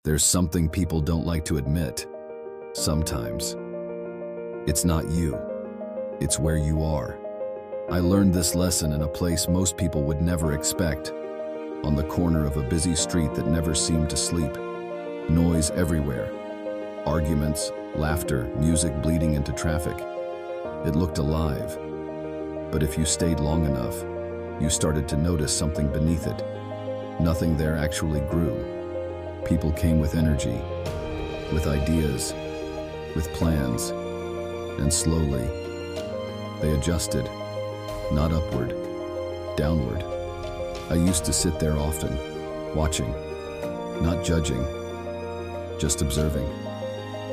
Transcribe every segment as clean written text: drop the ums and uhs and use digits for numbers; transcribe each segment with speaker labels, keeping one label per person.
Speaker 1: There's something people don't like to admit. Sometimes. It's not you. It's where you are. I learned this lesson in a place most people would never expect. On the corner of a busy street that never seemed to sleep. Noise everywhere. Arguments, laughter, music bleeding into traffic. It looked alive. But if you stayed long enough, you started to notice something beneath it. Nothing there actually grew. People came with energy, with ideas, with plans, and slowly, they adjusted, not upward, downward. I used to sit there often, watching, not judging, just observing.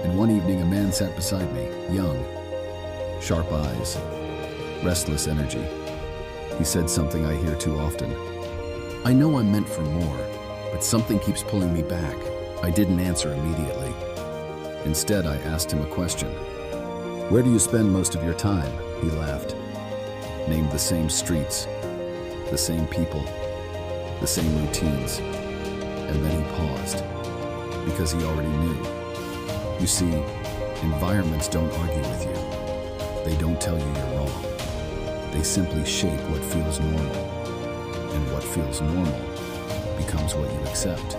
Speaker 1: And one evening a man sat beside me, young, sharp eyes, restless energy. He said something I hear too often. I know I'm meant for more, but something keeps pulling me back. I didn't answer immediately. Instead, I asked him a question. Where do you spend most of your time? He laughed. Named the same streets, the same people, the same routines. And then he paused, because he already knew. You see, environments don't argue with you. They don't tell you you're wrong. They simply shape what feels normal. And what feels normal becomes what you accept.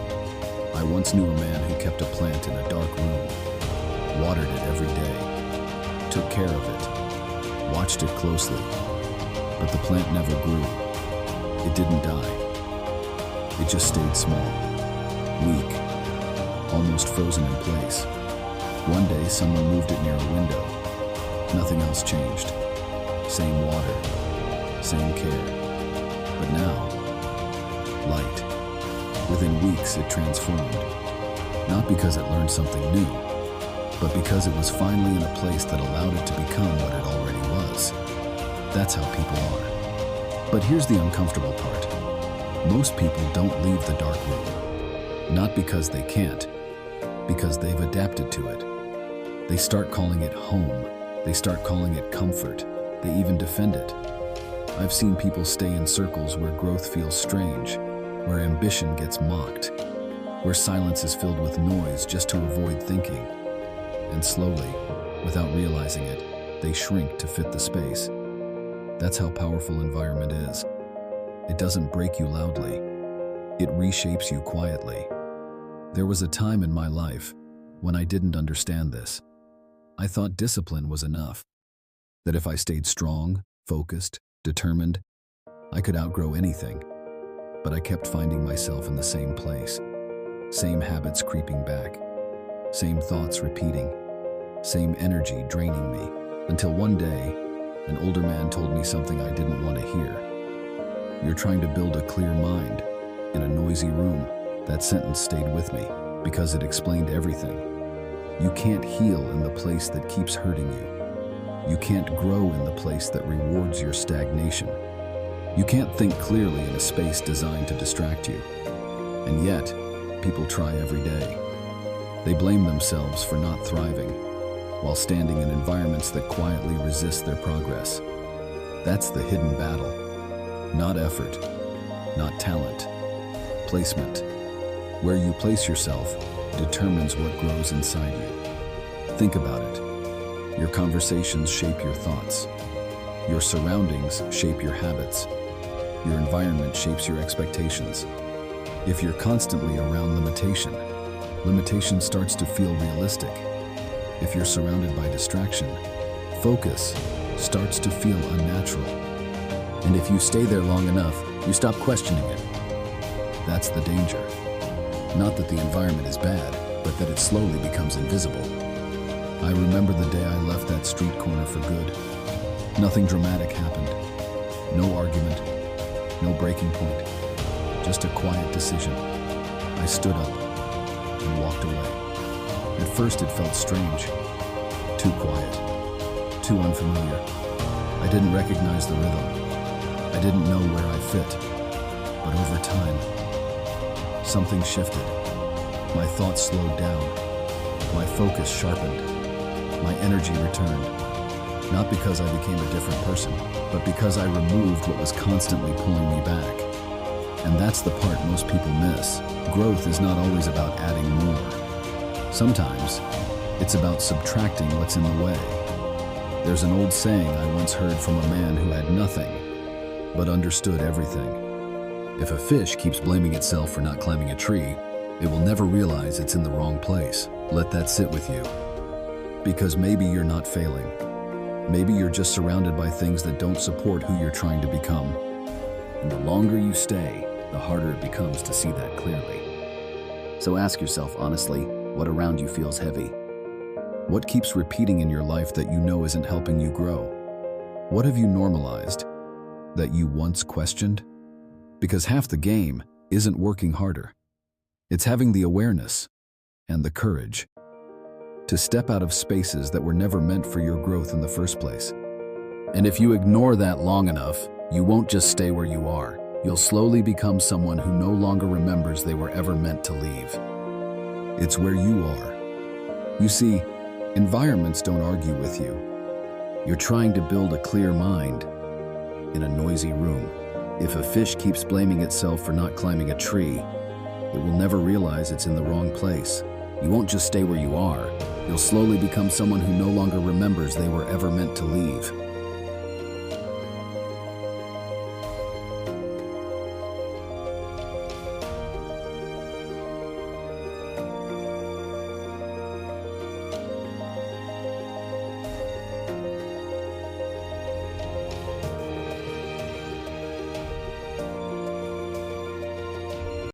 Speaker 1: I once knew a man who kept a plant in a dark room, watered it every day, took care of it, watched it closely, but the plant never grew. It didn't die. It just stayed small, weak, almost frozen in place. One day, someone moved it near a window. Nothing else changed. Same water, same care. But now, light. Within weeks, it transformed. Not because it learned something new, but because it was finally in a place that allowed it to become what it already was. That's how people are. But here's the uncomfortable part. Most people don't leave the dark room. Not because they can't, because they've adapted to it. They start calling it home. They start calling it comfort. They even defend it. I've seen people stay in circles where growth feels strange, where ambition gets mocked, where silence is filled with noise just to avoid thinking. And slowly, without realizing it, they shrink to fit the space. That's how powerful environment is. It doesn't break you loudly. It reshapes you quietly. There was a time in my life when I didn't understand this. I thought discipline was enough, that if I stayed strong, focused, determined, I could outgrow anything. But I kept finding myself in the same place, same habits creeping back, same thoughts repeating, same energy draining me, until one day, an older man told me something I didn't want to hear. You're trying to build a clear mind in a noisy room. That sentence stayed with me because it explained everything. You can't heal in the place that keeps hurting you. You can't grow in the place that rewards your stagnation. You can't think clearly in a space designed to distract you. And yet, people try every day. They blame themselves for not thriving, while standing in environments that quietly resist their progress. That's the hidden battle. Not effort, not talent, placement. Where you place yourself determines what grows inside you. Think about it. Your conversations shape your thoughts. Your surroundings shape your habits. Your environment shapes your expectations. If you're constantly around limitation, limitation starts to feel realistic. If you're surrounded by distraction, focus starts to feel unnatural. And if you stay there long enough, you stop questioning it. That's the danger. Not that the environment is bad, but that it slowly becomes invisible. I remember the day I left that street corner for good. Nothing dramatic happened. No argument, no breaking point. Just a quiet decision. I stood up and walked away. At first it felt strange. Too quiet. Too unfamiliar. I didn't recognize the rhythm. I didn't know where I fit. But over time, something shifted. My thoughts slowed down. My focus sharpened. My energy returned. Not because I became a different person, but because I removed what was constantly pulling me back. And that's the part most people miss. Growth is not always about adding more. Sometimes, it's about subtracting what's in the way. There's an old saying I once heard from a man who had nothing, but understood everything. If a fish keeps blaming itself for not climbing a tree, it will never realize it's in the wrong place. Let that sit with you. Because maybe you're not failing. Maybe you're just surrounded by things that don't support who you're trying to become. And the longer you stay, the harder it becomes to see that clearly. So ask yourself honestly, what around you feels heavy? What keeps repeating in your life that you know isn't helping you grow? What have you normalized that you once questioned? Because half the game isn't working harder. It's having the awareness and the courage to step out of spaces that were never meant for your growth in the first place. And if you ignore that long enough, you won't just stay where you are. You'll slowly become someone who no longer remembers they were ever meant to leave. It's where you are. You see, environments don't argue with you. You're trying to build a clear mind in a noisy room. If a fish keeps blaming itself for not climbing a tree, it will never realize it's in the wrong place. You won't just stay where you are. You'll slowly become someone who no longer remembers they were ever meant to leave.